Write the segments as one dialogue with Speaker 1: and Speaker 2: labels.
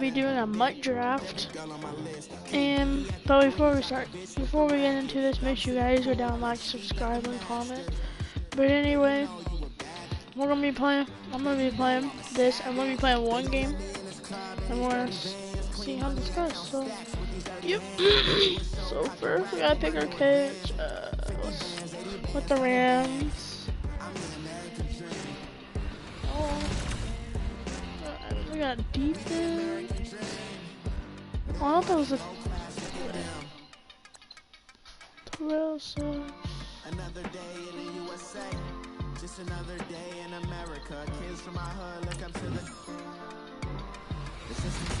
Speaker 1: be doing a MUT draft. But before we get into this, make sure you guys go down, like, subscribe, and comment. But anyway, I'm gonna be playing this. I'm gonna be playing one game, and we're gonna see how this goes. So, yep. So first, we gotta pick our coach with the Rams. Oh, we got defense. Oh, I thought it was a Terrell.
Speaker 2: Another day in the USA, just another day in America. Kids from my hood look up to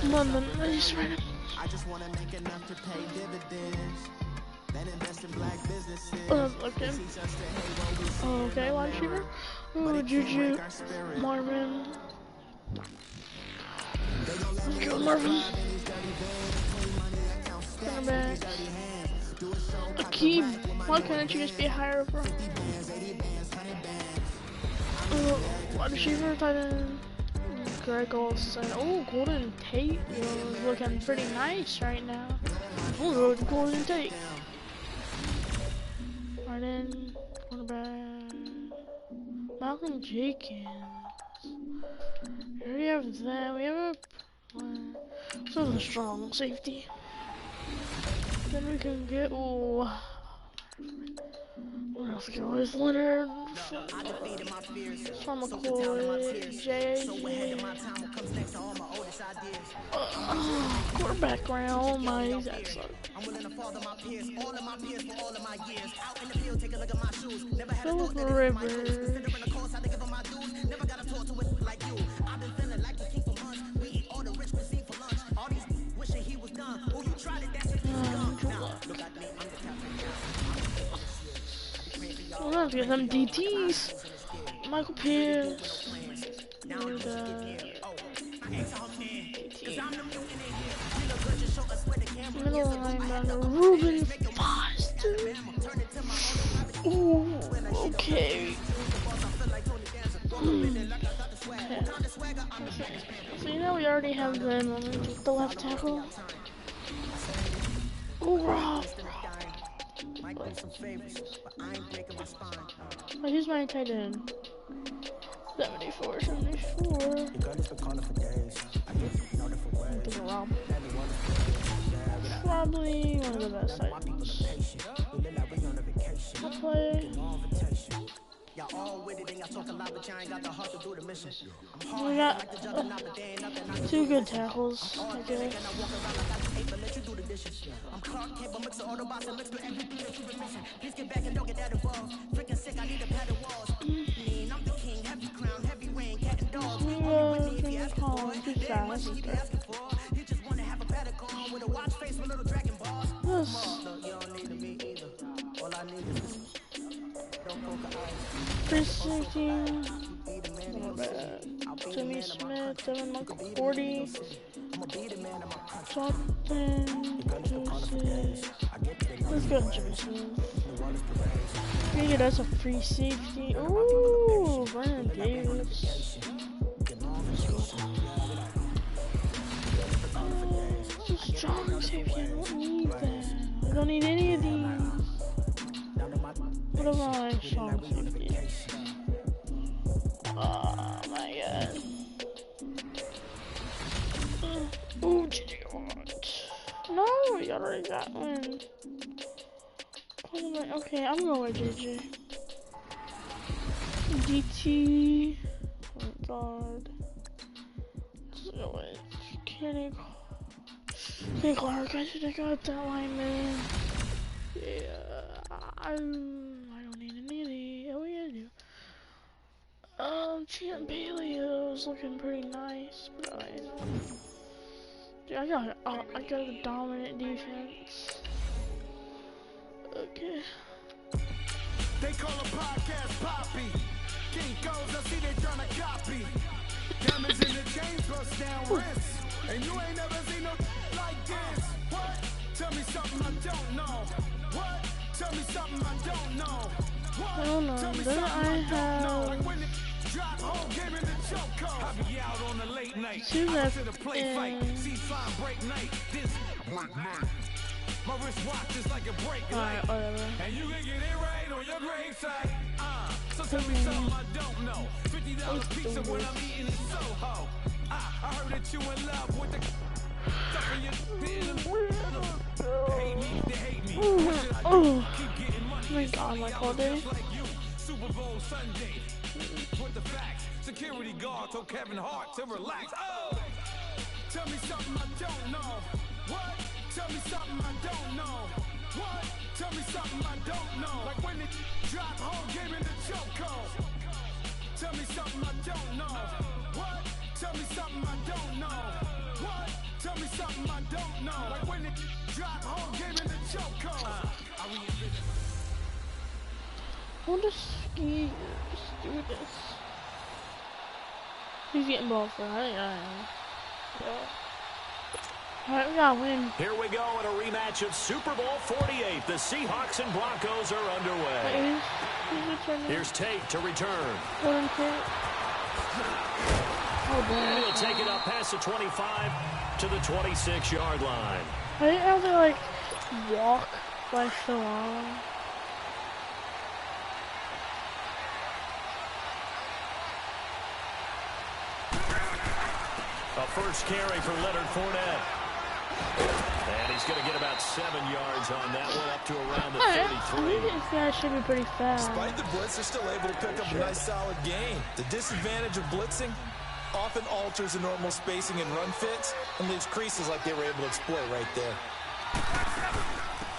Speaker 2: the
Speaker 1: London, I just ran it.
Speaker 2: I just want to make enough to pay dividends. Then invest in black businesses.
Speaker 1: Okay. Oh, okay, wide receiver. Ooh, Juju, Marvin. Let's go, Marvin. Cornerback. Akeem. Why couldn't you just be higher, bro? Wide receiver, tight end. Greg Olsen. Oh, Golden Tate is looking pretty nice right now. Oh, Golden Tate. Right in, cornerback. Malcolm Jenkins. Here we have that. We have a sort of a strong safety. Then we can get what else goes? Leonard, Sean McCoy, J.A.G. Quarterback round. Oh my, he's that suck. Philip Rivers. We're gonna have to get some DTs. Michael Pierce. And, middle linebacker Reuben Foster. Ooh, okay. So you know we already have them on the left tackle. Ooh, Rob. Oh, here's my tight end. 74. Probably one of the best tight ends. I'll play. We got two good tackles, I guess. Free safety. Jimmy Smith, Devin McCourty, Jonathan, let's go Jimmy Smith. Maybe that's a free safety. Ooh, Vernon Davis. Strong safety, I don't need that. I don't need any of these. What am I? Strong safety. Oh my god. Ooh, JJ Watt. No, we already got one. Okay, I'm going with JJ. DT. Oh god. Let's go with Kenny Clark. I should have got that lineman. Yeah. I don't need any of these. Oh yeah, I do. Champ Bailey is looking pretty nice, but dude, I got a dominant defense. Okay.
Speaker 3: They call a podcast Poppy. King goes, I see they tryna copy. Diamonds in the chains, bust down wrists. And you ain't never seen no like this. What? Tell me something I don't know. What? Tell me something I don't know.
Speaker 1: I don't know. Then I have Two left and...
Speaker 3: My wristwatch is like a brake light, and you can get it right on your gravesite. So tell me something I don't know. $50 pizza when I'm eating in Soho. I heard that you in love with the stuff in your hate me, they hate me. What should I do? Keep getting money.
Speaker 1: Oh my God, my poor day.
Speaker 3: Super Bowl Sunday. With the facts, security guard told Kevin Hart to relax. Oh, tell me something I don't know. What? Tell me something I don't know. What? Tell me something I don't know. Like when they drop home, gave me the chokehold. Tell me something I don't know. What? Tell me something I don't know. What? Tell me something I don't know. Like when they drop home, gave me the chokehold.
Speaker 1: I'll just ski. Just do this. He's getting ball for it. I think I am. Yeah. Alright, we gotta win.
Speaker 4: Here we go in a rematch of Super Bowl 48. The Seahawks and Broncos are underway. Here's Tate to return. He'll take it up past the 25 to the 26-yard line.
Speaker 1: I didn't have to, like, walk like so long.
Speaker 4: A first carry for Leonard Fournette. And he's going to get about 7 yards on that one, up to around the 33.
Speaker 1: I think this guy should be pretty fast.
Speaker 5: Despite the blitz, they're still able to pick up a nice solid gain. The disadvantage of blitzing often alters the normal spacing and run fits and leaves creases like they were able to exploit right there.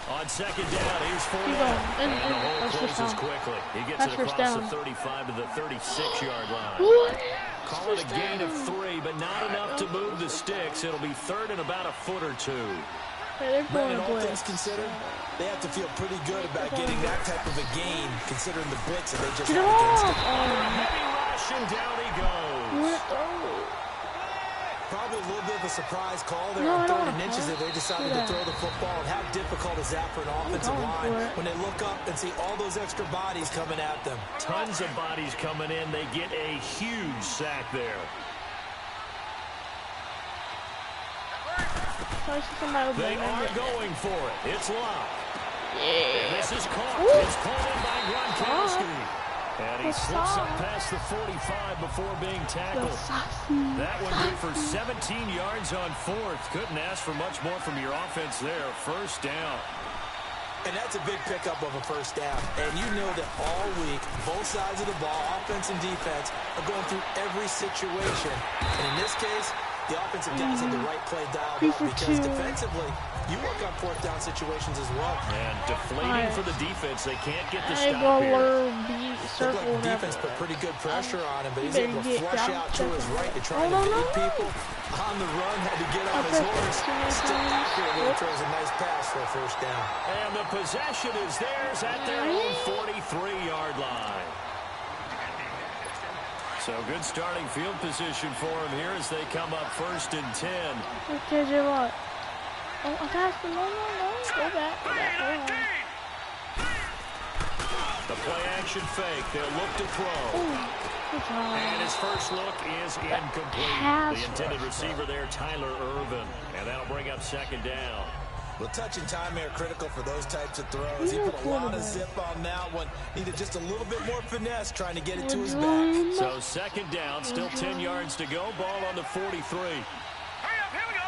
Speaker 4: On second down, here's Fournette. And the hole closes quickly. He gets it across the 35 to the 36-yard line. Call it a gain of 3, but not enough to move the sticks. It'll be third and about a foot or two.
Speaker 5: Brandon, all things considered, they have to feel pretty good about getting that type of a gain, considering the blitz that they just had against him.
Speaker 4: Heavy rush, and down he goes.
Speaker 5: Probably a little bit of a surprise call there on 3rd and inches that they decided to throw the football. And how difficult is that for an offensive line when they look up and see all those extra bodies coming at them?
Speaker 4: Tons of bodies coming in. They get a huge sack there. They are going for it. It's locked. And this is caught. It's caught in by Gronkowski. And he slips up past the 45 before being tackled. That one good for 17 yards on 4th. Couldn't ask for much more from your offense there. First down.
Speaker 5: And that's a big pickup of a first down. And you know that all week, both sides of the ball, offense and defense, are going through every situation. And in this case, the offensive guys have the right play dialed up because defensively, you work on 4th down situations as well.
Speaker 4: And deflating for the defense. They can't get the stop here.
Speaker 5: Looked like the defense put pretty good pressure on him, but he's able to flush out to his right to try to beat people. On the run, had to get on his horse. Still back here when he throws a nice pass for a first down.
Speaker 4: And the possession is theirs at their own 43-yard line. So good starting field position for him here as they come up 1st and 10.
Speaker 1: Okay, what? Oh, I got the no. Go back.
Speaker 4: The play-action fake. They'll look to throw. And his first look is incomplete. The intended receiver there, Tyler Irvin. And that'll bring up 2nd down.
Speaker 5: Well, touch and time are critical for those types of throws. He put a lot of zip on that one. Needed just a little bit more finesse trying to get it to his back.
Speaker 4: So 2nd down, still 10 yards to go. Ball on the 43.
Speaker 3: Hurry up, here we go.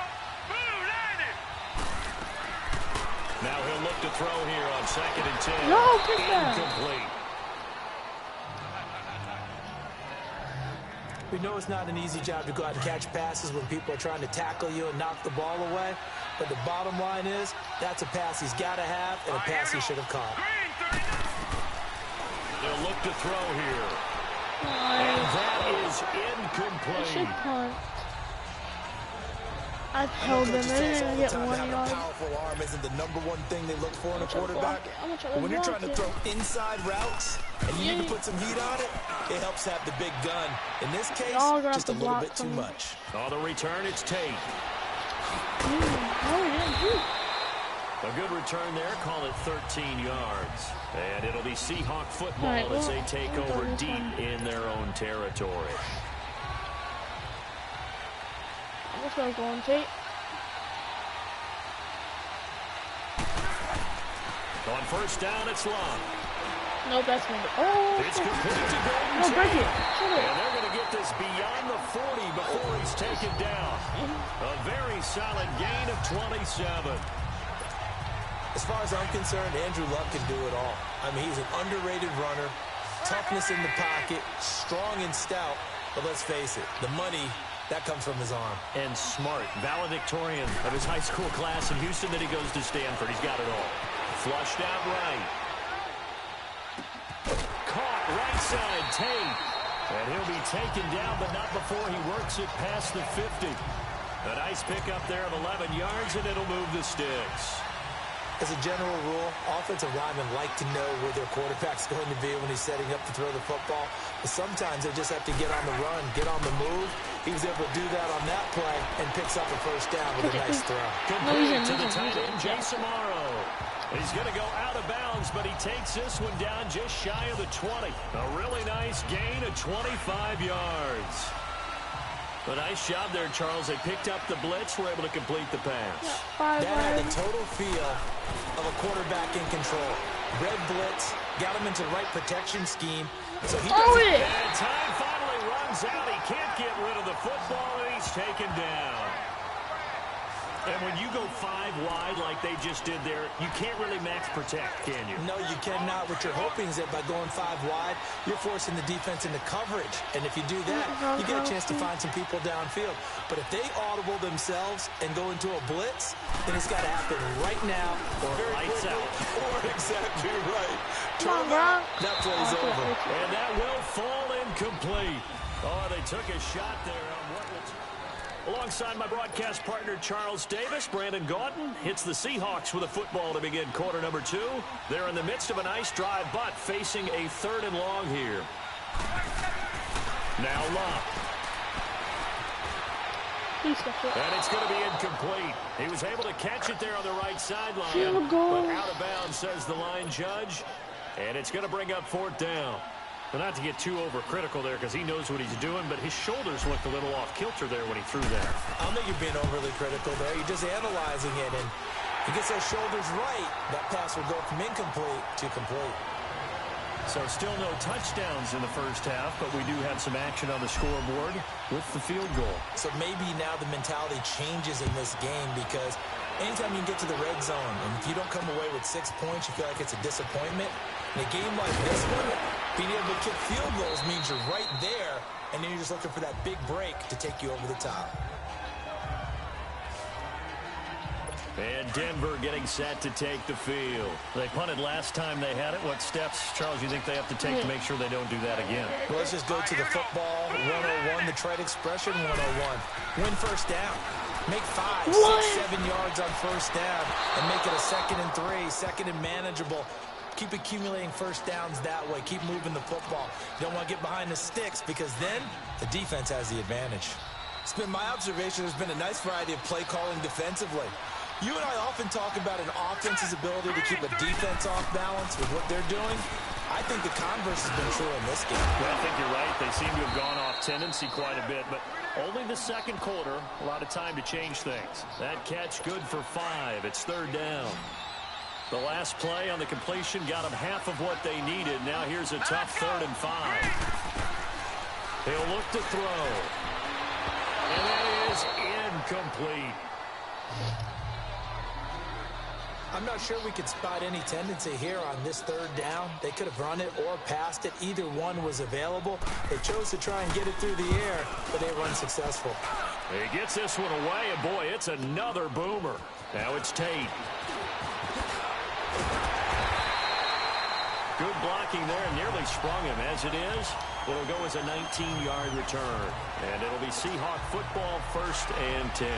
Speaker 4: Now he'll look to throw here on 2nd and 10.
Speaker 1: No, pick that.
Speaker 4: Incomplete.
Speaker 5: We know it's not an easy job to go out and catch passes when people are trying to tackle you and knock the ball away. But the bottom line is, that's a pass he's got to have and a pass he should have caught.
Speaker 4: They'll look to throw here. And that is incomplete.
Speaker 1: I told them they didn't get 1 yard.
Speaker 5: A powerful arm isn't the #1 thing they look for in a quarterback. But when you're trying to throw inside routes and you need to put some heat on it, it helps have the big gun. In this case, just a little bit too much.
Speaker 4: On the return, it's Tate. A good return there. Call it 13 yards. And it'll be Seahawk football as they take over deep in their own territory.
Speaker 1: Let's go, Golden Tate.
Speaker 4: On first down, it's long.
Speaker 1: Nope, that's not it. Oh,
Speaker 4: it's complete to Golden
Speaker 1: no, break
Speaker 4: Tate.
Speaker 1: it.
Speaker 4: And they're going to get this beyond the 40 before he's taken down. A very solid gain of 27.
Speaker 5: As far as I'm concerned, Andrew Luck can do it all. I mean, he's an underrated runner, toughness in the pocket, strong and stout. But let's face it, the money, that comes from his arm.
Speaker 4: And smart, valedictorian of his high school class in Houston. Then he goes to Stanford. He's got it all. Flushed out right. Caught right side, Tate. And he'll be taken down, but not before he works it past the 50. A nice pickup there of 11 yards, and it'll move the sticks.
Speaker 5: As a general rule, offensive linemen like to know where their quarterback's going to be when he's setting up to throw the football. But sometimes they just have to get on the run, get on the move. He was able to do that on that play and picks up a first down with a nice throw.
Speaker 4: Complete to the tight end, Jay Samaro. He's going to go out of bounds, but he takes this one down just shy of the 20. A really nice gain of 25 yards. A nice job there, Charles. They picked up the blitz, were able to complete the pass.
Speaker 5: That had the total feel of a quarterback in control. Red blitz, got him into the right protection scheme. So he doesn't...
Speaker 4: And time finally runs out. He can't get rid of the football, and he's taken down. And when you go 5 wide like they just did there, you can't really max protect, can you?
Speaker 5: No, you cannot. What you're hoping is that by going 5 wide, you're forcing the defense into coverage. And if you do that, you get a chance to find some people downfield. But if they audible themselves and go into a blitz, then it's got to happen right now.
Speaker 4: Or lights out.
Speaker 5: Or exactly right.
Speaker 1: Come on, bro.
Speaker 5: That play's over.
Speaker 4: And that will fall incomplete. Oh, they took a shot there on what was... Alongside my broadcast partner, Charles Davis, Brandon Gaudin hits the Seahawks with a football to begin quarter number 2. They're in the midst of a nice drive, but facing a 3rd and long here. Now Luck. And it's going to be incomplete. He was able to catch it there on the right sideline, but out of bounds, says the line judge. And it's going to bring up 4th down. But not to get too overcritical there because he knows what he's doing, but his shoulders went a little off kilter there when he threw that.
Speaker 5: I don't think you're being overly critical there. You're just analyzing it, and he gets those shoulders right. That pass will go from incomplete to complete.
Speaker 4: So still no touchdowns in the first half, but we do have some action on the scoreboard with the field goal.
Speaker 5: So maybe now the mentality changes in this game because anytime you get to the red zone, and if you don't come away with 6 points, you feel like it's a disappointment. In a game like this one, being able to kick field goals means you're right there, and then you're just looking for that big break to take you over the top.
Speaker 4: And Denver getting set to take the field. They punted last time they had it. What steps, Charles, you think they have to take to make sure they don't do that again?
Speaker 5: Well, let's just go to the football 101, the trite expression 101. Win first down. Make 5, 6, 7 yards on first down and make it a 2nd and 3, 2nd and manageable. Keep accumulating first downs that way. Keep moving the football. You don't want to get behind the sticks because then the defense has the advantage. It's been my observation there's been a nice variety of play calling defensively. You and I often talk about an offense's ability to keep a defense off balance with what they're doing. I think the converse has been true in this game.
Speaker 4: Well, I think you're right. They seem to have gone off tendency quite a bit, but only the second quarter, a lot of time to change things. That catch good for 5. It's 3rd down. The last play on the completion got them half of what they needed. Now here's a tough 3rd and 5. He'll look to throw. And that is incomplete.
Speaker 5: I'm not sure we could spot any tendency here on this 3rd down. They could have run it or passed it. Either one was available. They chose to try and get it through the air, but they were unsuccessful.
Speaker 4: He gets this one away, and boy, it's another boomer. Now it's Tate. Good blocking there, nearly sprung him. As it is, it'll go as a 19-yard return. And it'll be Seahawk football, 1st and 10.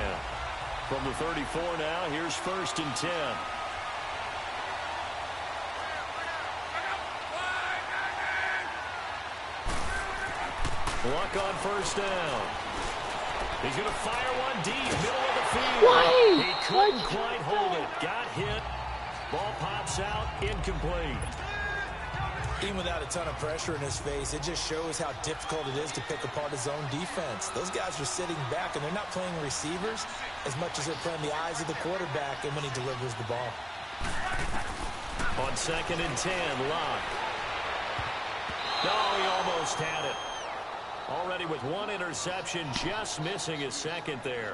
Speaker 4: From the 34 now, here's 1st and 10. Luck on first down. He's going to fire one deep, middle of the field. He couldn't quite hold it. Got hit. Ball pops out, incomplete.
Speaker 5: Even without a ton of pressure in his face, it just shows how difficult it is to pick apart his own defense. Those guys are sitting back, and they're not playing receivers as much as they're playing the eyes of the quarterback and when he delivers the ball.
Speaker 4: On 2nd and 10, Locke. No, he almost had it. Already with one interception, just missing his second there.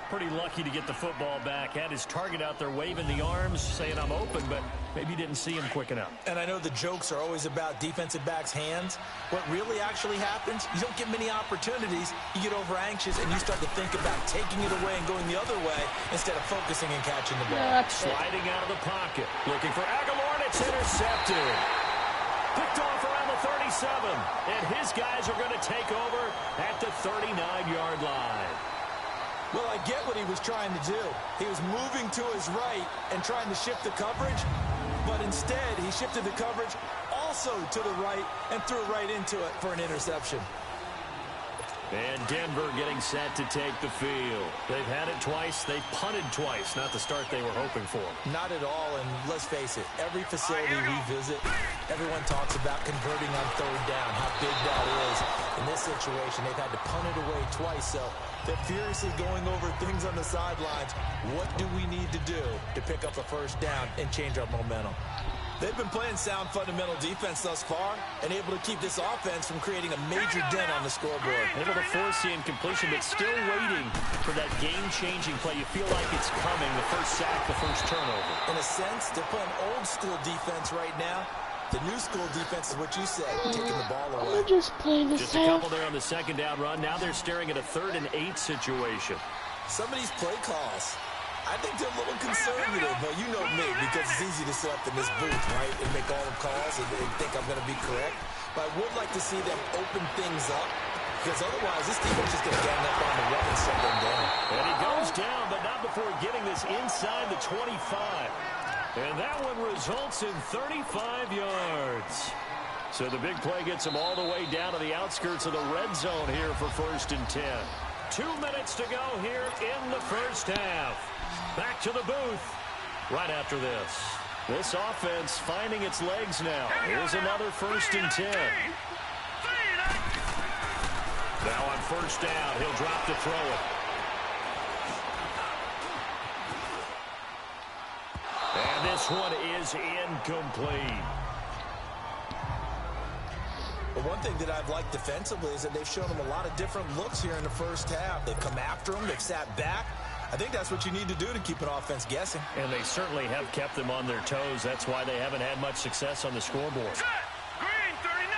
Speaker 4: Pretty lucky to get the football back. Had his target out there waving the arms, saying I'm open, but maybe didn't see him quick enough.
Speaker 5: And I know the jokes are always about defensive backs' hands. What really actually happens, you don't get many opportunities. You get over anxious, and you start to think about taking it away and going the other way instead of focusing and catching the ball.
Speaker 4: Sliding out of the pocket. Looking for Aguilar, and it's intercepted. Picked off around the 37. And his guys are going to take over at the 39-yard line.
Speaker 5: Well, I get what he was trying to do. He was moving to his right and trying to shift the coverage, but instead he shifted the coverage also to the right and threw right into it for an interception.
Speaker 4: And Denver getting set to take the field. They've had it twice. They've punted twice. Not the start they were hoping for.
Speaker 5: Not at all, and let's face it, every facility we visit, everyone talks about converting on 3rd down, how big that is. In this situation, they've had to punt it away twice, so they're furiously going over things on the sidelines. What do we need to do to pick up a 1st down and change our momentum? They've been playing sound fundamental defense thus far and able to keep this offense from creating a major dent on the scoreboard.
Speaker 4: Able to force the incompletion, but still waiting for that game-changing play. You feel like it's coming, the first sack, the first turnover.
Speaker 5: In a sense, they're playing old-school defense right now. The new school defense is what you said, taking the ball away.
Speaker 1: Just
Speaker 4: a couple there on the 2nd down run. Now they're staring at a 3rd and 8 situation.
Speaker 5: Some of these play calls, I think they're a little conservative, but you know me, because it's easy to sit up in this booth, right, and make all the calls and think I'm going to be correct. But I would like to see them open things up, because otherwise this defense is going to gang up on the run and shut them down.
Speaker 4: And he goes down, but not before getting this inside the 25. And that one results in 35 yards. So the big play gets him all the way down to the outskirts of the red zone here for 1st and 10. 2 minutes to go here in the first half. Back to the booth right after this. This offense finding its legs now. Here's another 1st and 10. Now on 1st down, he'll drop to throw it. And this one is incomplete.
Speaker 5: But one thing that I've liked defensively is that they've shown them a lot of different looks here in the first half. They've come after them. They've sat back. I think that's what you need to do to keep an offense guessing.
Speaker 4: And they certainly have kept them on their toes. That's why they haven't had much success on the scoreboard.
Speaker 3: Green 39!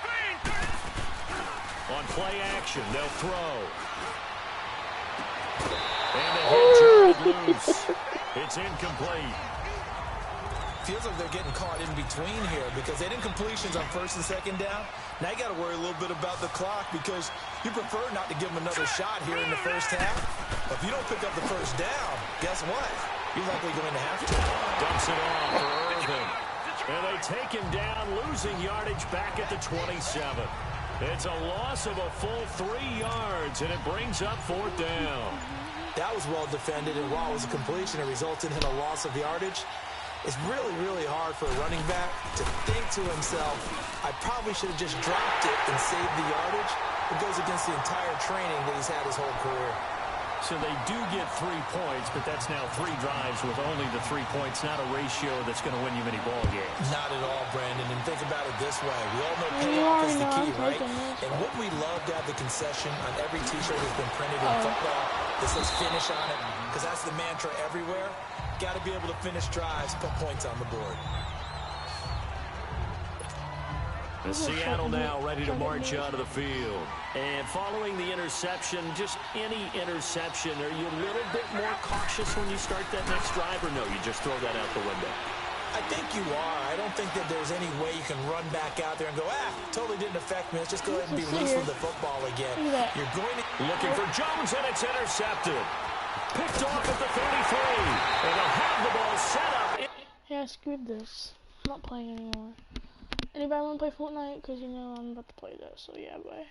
Speaker 3: Green 30!
Speaker 4: On play action, they'll throw. And the head turned loose. It's incomplete.
Speaker 5: Feels like they're getting caught in between here because they didn't completions on 1st and 2nd down. Now you got to worry a little bit about the clock because you prefer not to give them another shot here in the first half. But if you don't pick up the 1st down, guess what? You're likely going to have to.
Speaker 4: Dumps it off for Irvin. And they take him down, losing yardage back at the 27. It's a loss of a full 3 yards, and it brings up 4th down.
Speaker 5: That was well defended, and while it was a completion, it resulted in a loss of yardage. It's really, really hard for a running back to think to himself, I probably should have just dropped it and saved the yardage. It goes against the entire training that he's had his whole career.
Speaker 4: So they do get 3 points, but that's now 3 drives with only the 3 points, not a ratio that's going to win you many ball games.
Speaker 5: Not at all, Brandon, and think about it this way. We all know payoff is the key, right? And what we love to have the concession on every T-shirt that's been printed in football that says finish on it, because that's the mantra everywhere. Got to be able to finish drives, put points on the board.
Speaker 4: Seattle now ready to march out of the field. And following the interception, just any interception, are you a little bit more cautious when you start that next drive, or no, you just throw that out the window?
Speaker 5: I think you are. I don't think that there's any way you can run back out there and go, totally didn't affect me. Let's just go ahead and be loose with the football again. You're going to...
Speaker 4: Looking for Jones, and it's intercepted. Picked off at the 33. And they'll have the ball set up.
Speaker 1: Yeah, screwed this. I'm not playing anymore. Anybody want to play Fortnite? Because you know I'm about to play this, so yeah, bye.